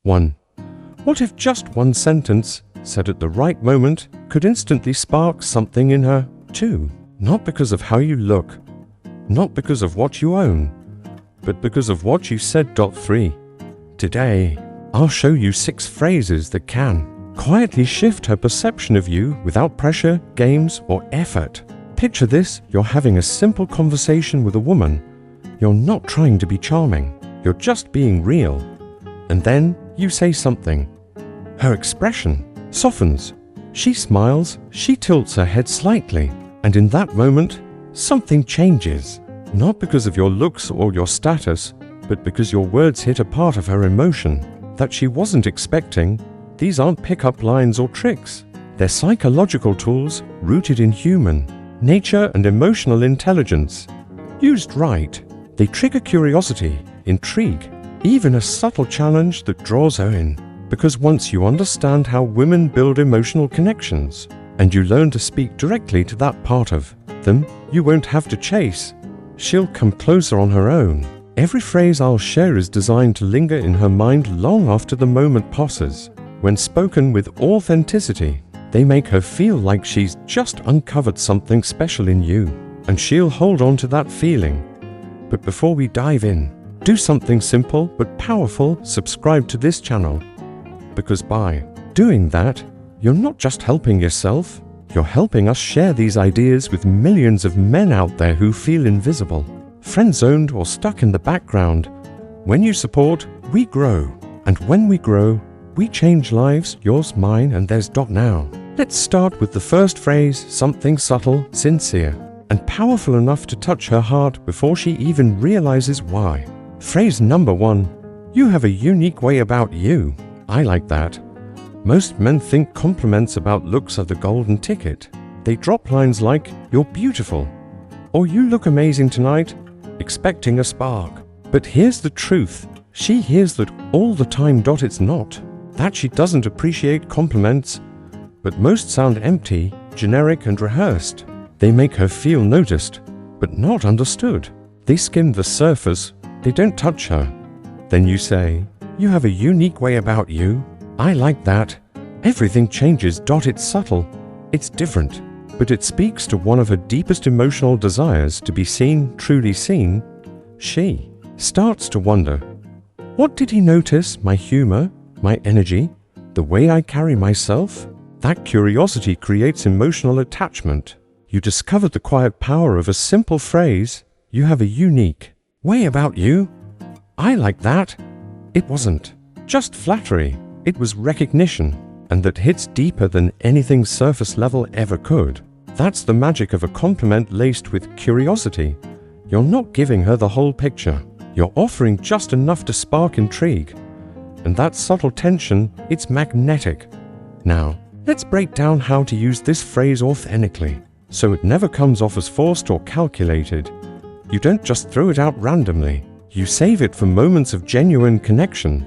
1. What if just one sentence, said at the right moment, could instantly spark something in her? 2. Not because of how you look, not because of what you own, but because of what you said. 3. Today, I'll show you 6 phrases that can quietly shift her perception of you without pressure, games, or effort. Picture this: you're having a simple conversation with a woman. You're not trying to be charming, you're just being real. And then you say something. Her expression softens. She smiles, she tilts her head slightly, and in that moment, something changes. Not because of your looks or your status, but because your words hit a part of her emotion that she wasn't expecting. These aren't pickup lines or tricks. They're psychological tools rooted in human nature and emotional intelligence. Used right, they trigger curiosity, intrigue, even a subtle challenge that draws her in. Because once you understand how women build emotional connections, and you learn to speak directly to that part of them, you won't have to chase. She'll come closer on her own. Every phrase I'll share is designed to linger in her mind long after the moment passes. When spoken with authenticity, they make her feel like she's just uncovered something special in you, and she'll hold on to that feeling. But before we dive in, do something simple but powerful: subscribe to this channel. Because by doing that, you're not just helping yourself, you're helping us share these ideas with millions of men out there who feel invisible, friend-zoned, or stuck in the background. When you support, we grow. And when we grow, we change lives, yours, mine, and theirs. Now, let's start with the first phrase, something subtle, sincere, and powerful enough to touch her heart before she even realizes why. Phrase number 1. You have a unique way about you. I like that. Most men think compliments about looks are the golden ticket. They drop lines like, "You're beautiful," or "You look amazing tonight," expecting a spark. But here's the truth. She hears that all the time. It's not that she doesn't appreciate compliments, but most sound empty, generic, and rehearsed. They make her feel noticed, but not understood. They skim the surface, they don't touch her. Then you say, "You have a unique way about you. I like that." Everything changes. It's subtle, it's different, but it speaks to one of her deepest emotional desires: to be seen, truly seen. She starts to wonder, what did he notice? My humor, my energy, the way I carry myself? That curiosity creates emotional attachment. You discover the quiet power of a simple phrase: "You have a unique way about you. I like that." It wasn't just flattery, it was recognition, and that hits deeper than anything surface level ever could. That's the magic of a compliment laced with curiosity. You're not giving her the whole picture, you're offering just enough to spark intrigue. And that subtle tension, it's magnetic. Now, let's break down how to use this phrase authentically, so it never comes off as forced or calculated. You don't just throw it out randomly. You save it for moments of genuine connection.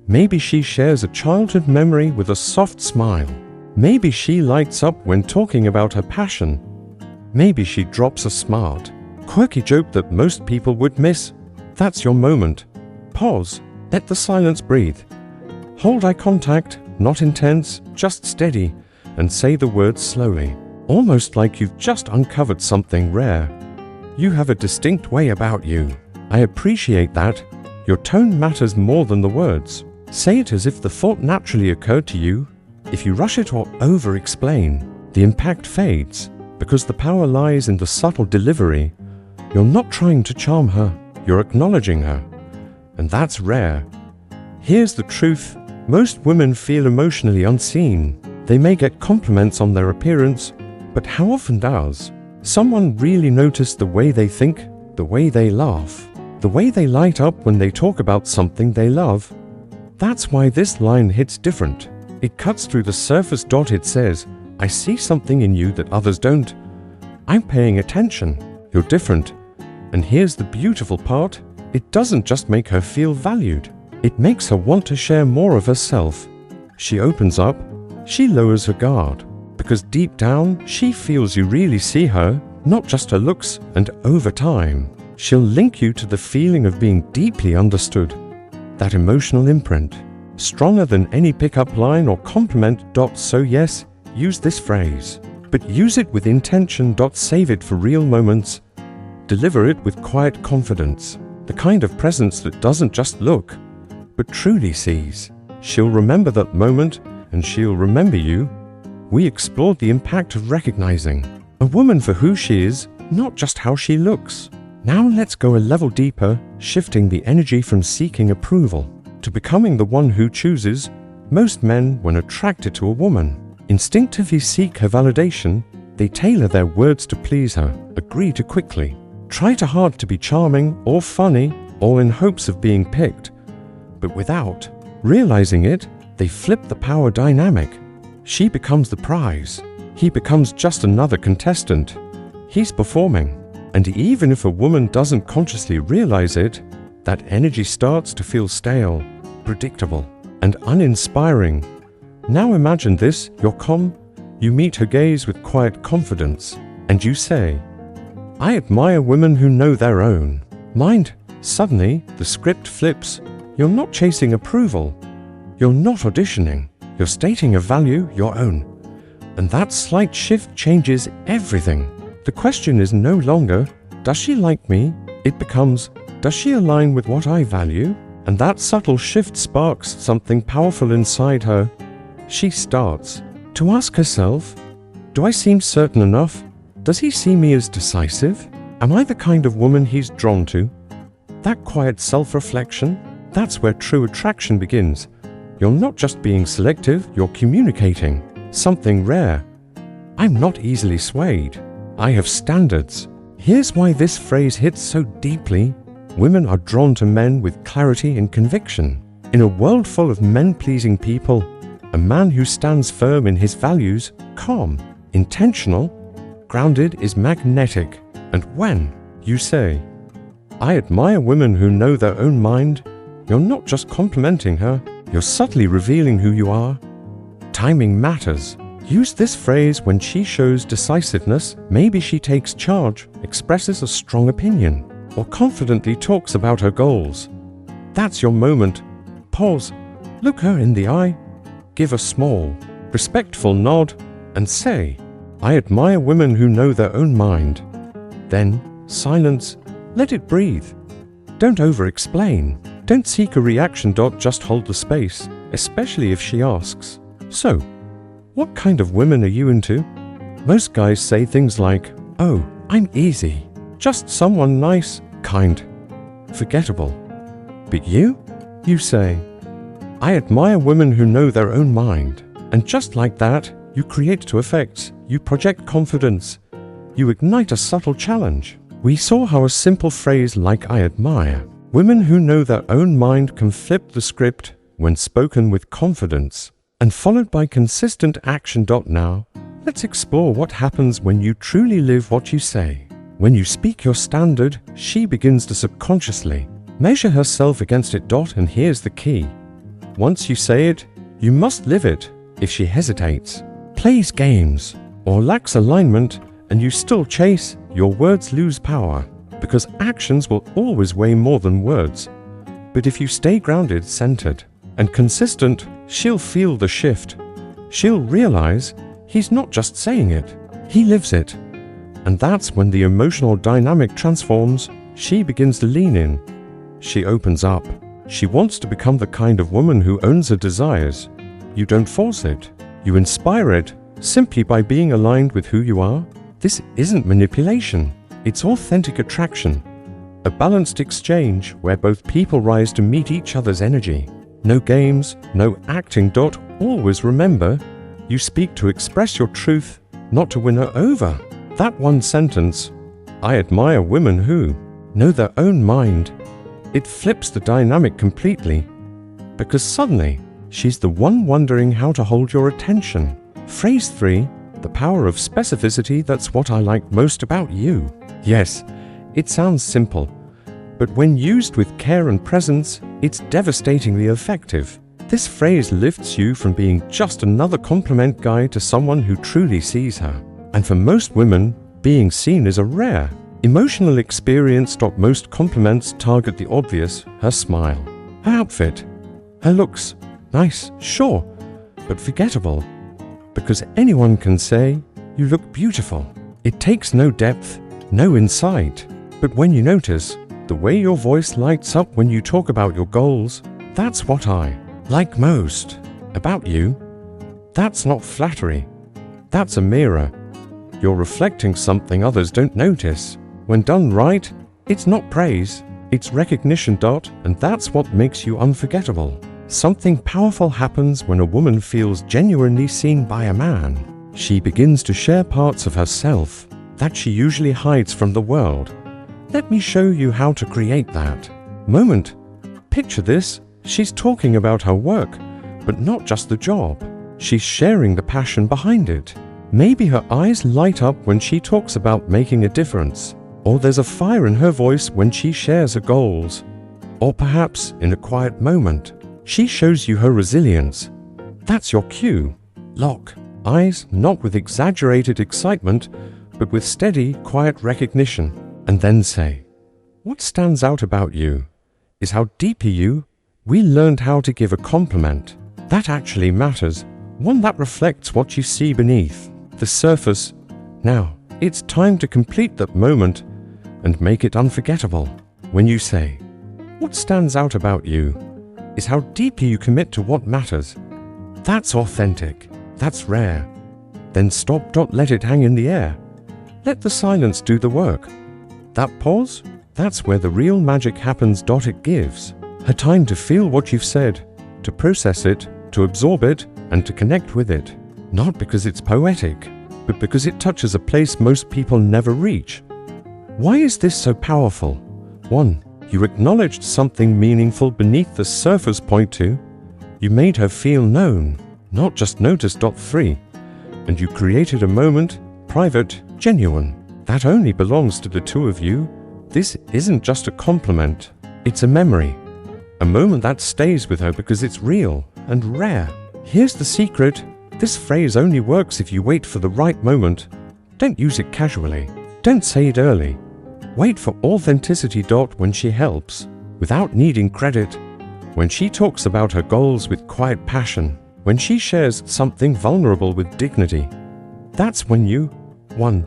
Maybe she shares a childhood memory with a soft smile. Maybe she lights up when talking about her passion. Maybe she drops a smart, quirky joke that most people would miss. That's your moment. Pause, let the silence breathe. Hold eye contact, not intense, just steady, and say the words slowly, almost like you've just uncovered something rare. You have a distinct way about you. I appreciate that. Your tone matters more than the words. Say it as if the thought naturally occurred to you. If you rush it or over-explain, the impact fades, because the power lies in the subtle delivery. You're not trying to charm her, you're acknowledging her. And that's rare. Here's the truth. Most women feel emotionally unseen. They may get compliments on their appearance, but how often does someone really notice the way they think, the way they laugh, the way they light up when they talk about something they love? That's why this line hits different. It cuts through the surface. It says, "I see something in you that others don't. I'm paying attention. You're different." And here's the beautiful part. It doesn't just make her feel valued. It makes her want to share more of herself. She opens up. She lowers her guard. Because deep down, she feels you really see her, not just her looks. And over time, she'll link you to the feeling of being deeply understood. That emotional imprint. stronger than any pickup line or compliment. So yes, use this phrase, but use it with intention. Save it for real moments. Deliver it with quiet confidence, the kind of presence that doesn't just look, but truly sees. She'll remember that moment, and she'll remember you. We explored the impact of recognizing a woman for who she is, not just how she looks. Now let's go a level deeper, shifting the energy from seeking approval to becoming the one who chooses. Most men, when attracted to a woman, instinctively seek her validation. They tailor their words to please her, agree too quickly, try too hard to be charming or funny, all in hopes of being picked. But without realizing it, they flip the power dynamic. She becomes the prize. He becomes just another contestant. He's performing. And even if a woman doesn't consciously realize it, that energy starts to feel stale, predictable, and uninspiring. Now imagine this: you're calm, you meet her gaze with quiet confidence, and you say, "I admire women who know their own mind." Suddenly, the script flips. You're not chasing approval. You're not auditioning. You're stating a value, your own. And that slight shift changes everything. The question is no longer, does she like me? It becomes, does she align with what I value? And that subtle shift sparks something powerful inside her. She starts to ask herself, do I seem certain enough? Does he see me as decisive? Am I the kind of woman he's drawn to? That quiet self-reflection, that's where true attraction begins. You're not just being selective, you're communicating something rare. I'm not easily swayed. I have standards. Here's why this phrase hits so deeply. Women are drawn to men with clarity and conviction. In a world full of men-pleasing people, a man who stands firm in his values, calm, intentional, grounded, is magnetic. And when you say, "I admire women who know their own mind," you're not just complimenting her, you're subtly revealing who you are. Timing matters. Use this phrase when she shows decisiveness. Maybe she takes charge, expresses a strong opinion, or confidently talks about her goals. That's your moment. Pause, look her in the eye, give a small, respectful nod, and say, "I admire women who know their own mind." Then, silence, let it breathe. Don't over-explain. Don't seek a reaction. Just hold the space, especially if she asks, "So, what kind of women are you into?" Most guys say things like, "Oh, I'm easy. Just someone nice, kind, forgettable." But you say, "I admire women who know their own mind." And just like that, you create two effects. You project confidence. You ignite a subtle challenge. We saw how a simple phrase like "I admire" women who know their own mind can flip the script when spoken with confidence and followed by consistent action. Now, let's explore what happens when you truly live what you say. When you speak your standard, she begins to subconsciously measure herself against it. And here's the key. Once you say it, you must live it. If she hesitates, plays games, or lacks alignment, and you still chase, your words lose power, because actions will always weigh more than words. But if you stay grounded, centered, and consistent, she'll feel the shift. She'll realize he's not just saying it, he lives it. And that's when the emotional dynamic transforms. She begins to lean in. She opens up. She wants to become the kind of woman who owns her desires. You don't force it. You inspire it simply by being aligned with who you are. This isn't manipulation. It's authentic attraction. A balanced exchange where both people rise to meet each other's energy. No games, no acting. Always remember, you speak to express your truth, not to win her over. That one sentence, "I admire women who know their own mind," it flips the dynamic completely. Because suddenly, she's the one wondering how to hold your attention. Phrase 3, the power of specificity. That's what I like most about you. Yes, it sounds simple, but when used with care and presence, it's devastatingly effective. This phrase lifts you from being just another compliment guy to someone who truly sees her. And for most women, being seen is a rare emotional experience. Most compliments target the obvious: her smile, her outfit, her looks. Nice, sure, but forgettable. Because anyone can say, you look beautiful. It takes no depth, no insight. But when you notice the way your voice lights up when you talk about your goals, that's what I like most about you. That's not flattery. That's a mirror. You're reflecting something others don't notice. When done right, it's not praise, it's recognition. And that's what makes you unforgettable. Something powerful happens when a woman feels genuinely seen by a man. She begins to share parts of herself that she usually hides from the world. Let me show you how to create that moment. Picture this. She's talking about her work, but not just the job. She's sharing the passion behind it. Maybe her eyes light up when she talks about making a difference, or there's a fire in her voice when she shares her goals. Or perhaps in a quiet moment, she shows you her resilience. That's your cue. Lock eyes, not with exaggerated excitement, but with steady, quiet recognition. And then say, what stands out about you is how deeply we learned how to give a compliment that actually matters, one that reflects what you see beneath the surface. Now, it's time to complete that moment and make it unforgettable. When you say, what stands out about you is how deeply you commit to what matters. That's authentic. That's rare. Then stop. Let it hang in the air. Let the silence do the work. That pause, that's where the real magic happens. It gives her time to feel what you've said, to process it, to absorb it, and to connect with it. Not because it's poetic, but because it touches a place most people never reach. Why is this so powerful? 1. You acknowledged something meaningful beneath the surface. Point 2. You made her feel known, not just noticed. 3. And you created a moment, private, genuine, that only belongs to the two of you. This isn't just a compliment, it's a memory. A moment that stays with her because it's real and rare. Here's the secret. This phrase only works if you wait for the right moment. Don't use it casually. Don't say it early. Wait for authenticity. When she helps, without needing credit. When she talks about her goals with quiet passion. When she shares something vulnerable with dignity. That's when you 1.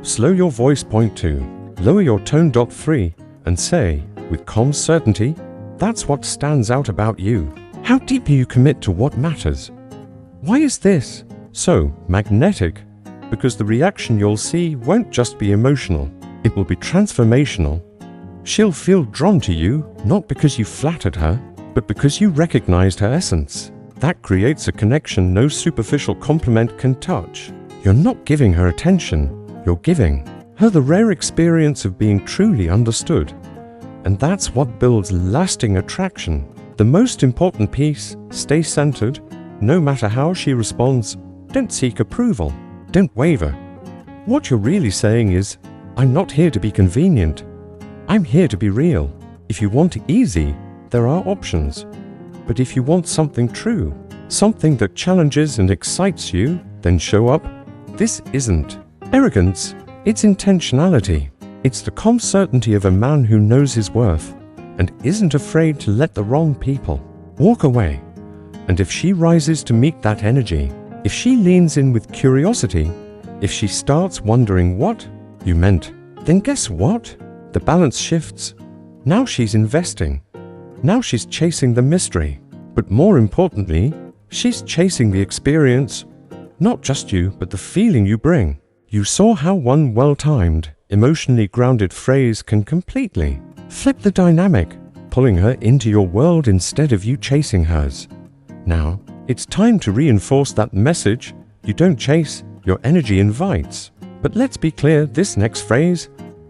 Slow your voice. Point 2. Lower your tone. 3. And say, with calm certainty, that's what stands out about you. How deeply you commit to what matters. Why is this so magnetic? Because the reaction you'll see won't just be emotional, it will be transformational. She'll feel drawn to you, not because you flattered her, but because you recognized her essence. That creates a connection no superficial compliment can touch. You're not giving her attention, you're giving her the rare experience of being truly understood. And that's what builds lasting attraction. The most important piece, stay centered. No matter how she responds, don't seek approval. Don't waver. What you're really saying is, I'm not here to be convenient. I'm here to be real. If you want easy, there are options. But if you want something true, something that challenges and excites you, then show up. This isn't arrogance, it's intentionality. It's the calm certainty of a man who knows his worth and isn't afraid to let the wrong people walk away. And if she rises to meet that energy, if she leans in with curiosity, if she starts wondering what you meant, then guess what? The balance shifts. Now she's investing. Now she's chasing the mystery. But more importantly, she's chasing the experience. Not just you, but the feeling you bring. You saw how one well-timed, emotionally grounded phrase can completely flip the dynamic, pulling her into your world instead of you chasing hers. Now, it's time to reinforce that message. You don't chase, your energy invites. But let's be clear, this next phrase,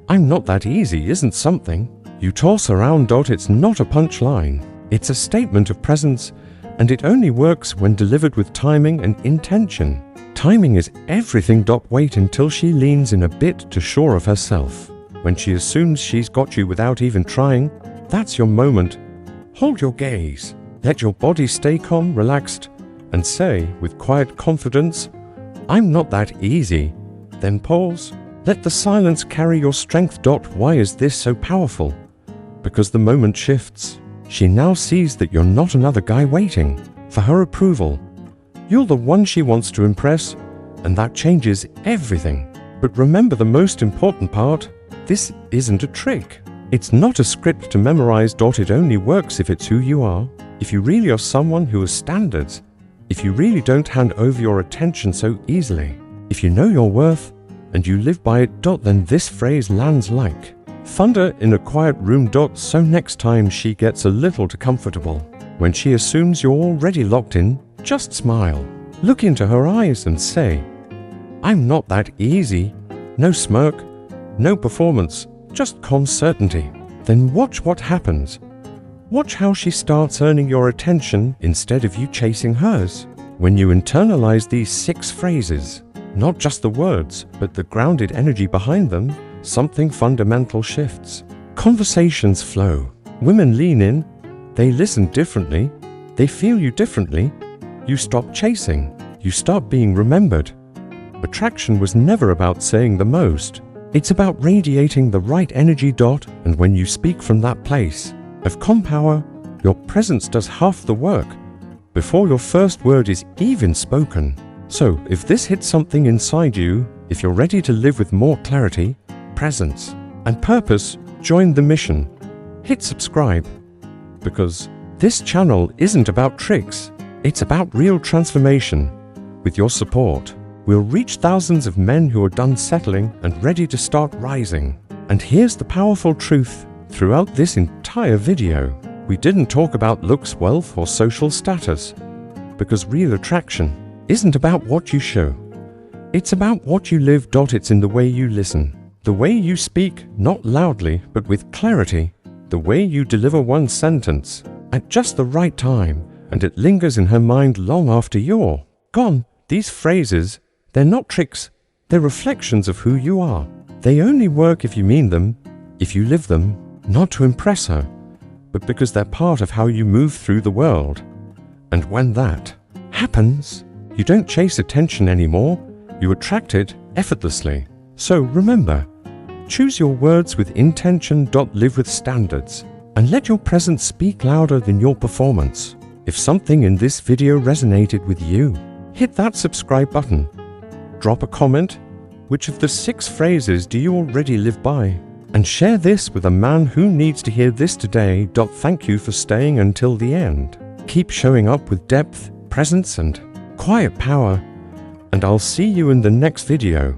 I'm not that easy, isn't something you toss around. It's not a punchline. It's a statement of presence, and it only works when delivered with timing and intention. Timing is everything. Wait until she leans in a bit to shore of herself. When she assumes she's got you without even trying, that's your moment. Hold your gaze. Let your body stay calm, relaxed, and say with quiet confidence, I'm not that easy. Then pause. Let the silence carry your strength. Why is this so powerful? Because the moment shifts. She now sees that you're not another guy waiting. for her approval. You're the one she wants to impress, and that changes everything. But remember the most important part, this isn't a trick. It's not a script to memorize. It only works if it's who you are, if you really are someone who has standards, if you really don't hand over your attention so easily, if you know your worth and you live by it. Then this phrase lands like thunder in a quiet room. So next time she gets a little too comfortable, when she assumes you're already locked in, just smile, look into her eyes and say, "I'm not that easy." No smirk, no performance, just calm certainty. Then watch what happens. Watch how she starts earning your attention instead of you chasing hers. When you internalize these 6 phrases, not just the words, but the grounded energy behind them, something fundamental shifts. Conversations flow. Women lean in. They listen differently. They feel you differently. You stop chasing. You start being remembered. Attraction was never about saying the most. It's about radiating the right energy. And when you speak from that place of calm power, your presence does half the work before your first word is even spoken. So, if this hits something inside you, if you're ready to live with more clarity, presence, and purpose, join the mission. Hit subscribe. Because this channel isn't about tricks, it's about real transformation. With your support, we'll reach thousands of men who are done settling and ready to start rising. And here's the powerful truth. Throughout this entire video, we didn't talk about looks, wealth, or social status, because real attraction isn't about what you show. It's about what you live. It's in the way you listen, the way you speak, not loudly, but with clarity, the way you deliver one sentence at just the right time, and it lingers in her mind long after you're gone. These phrases, they're not tricks, they're reflections of who you are. They only work if you mean them, if you live them, not to impress her, but because they're part of how you move through the world. And when that happens, you don't chase attention anymore, you attract it effortlessly. So remember, choose your words with intention. Live with standards, and let your presence speak louder than your performance. If something in this video resonated with you, hit that subscribe button. Drop a comment. Which of the 6 phrases do you already live by? And share this with a man who needs to hear this today. Thank you for staying until the end. Keep showing up with depth, presence, and quiet power. And I'll see you in the next video.